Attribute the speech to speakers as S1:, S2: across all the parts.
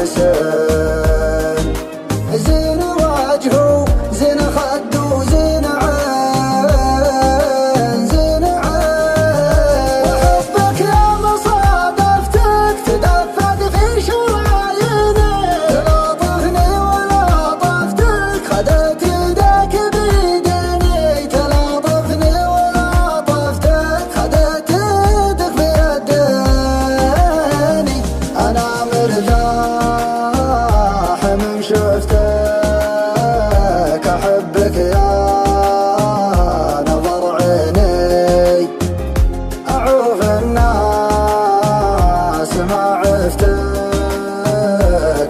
S1: حسين، زين وجهه زين خده زين عين زين عين، وحبك يا مصادفتك تدفق في شراييني، تلاطفني ولطفتك خدت يدك بيديني، تلاطفني ولطفتك خدت يدك بيديني، أنا مرتاح من شفتك، أحبك يا نظر عيني، أعوف الناس ما عفتك،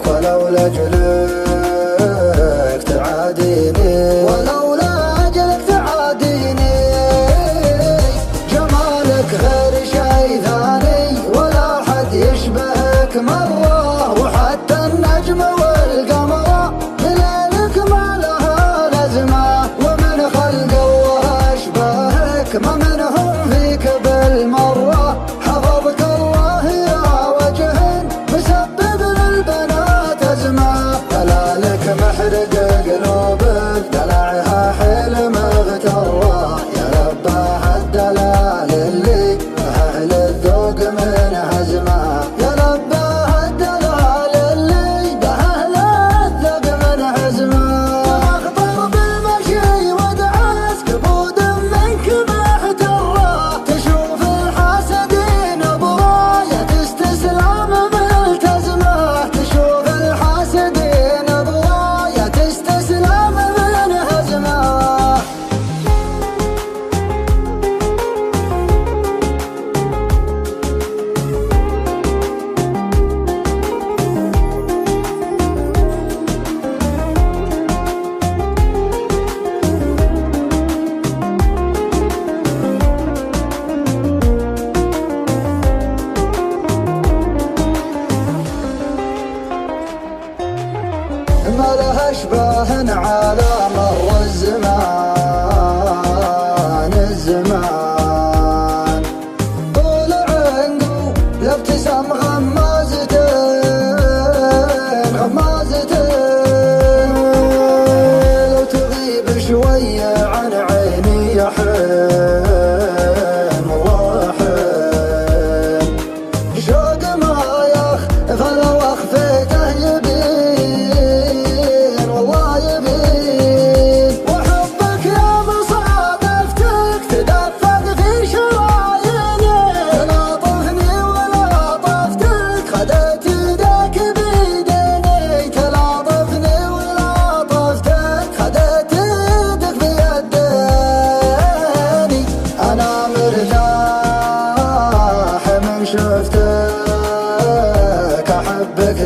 S1: ولولا أجلك تعاديني، ولولا أجلك تعاديني، جمالك غير شي ثاني ولا حد يشبهك مرة، وحتى النجم والقمر بليلك ما لها لزمة، ومن خلق الله أشبهك ما منهم فيك بالمرة، حفظك الله يا وجه مسبب للبنات أزمة، دلالك محرق قلوبك دلعها حيل مغترة، يا رباه الدلال اللي أهل الذوق من هزمه، يا رباه الدلال اللي بأهل الذوق من هزمه، أخطر بالمشي ودعس كبود منك محترة، تشوف الحاسدين براية استسلام ملتزمة، تشوف الحاسدين براية استسلام من هزمه. ما لها اشباه على مر الزمان الزمان، طول عنقه لابتسام غمازتين غمازتين، لو تغيب شوية عن عيني يا حين والله حين، شوق ما يغفل وخفيته يبين والله يبين، وحبك يا مصادفتك تدفق في شراييني، تلاطفني ولطفتك خدت يدك بيديني، تلاطفني ولطفتك خدت يدك بيديني، أنا مرتاح من شفتك، أحبك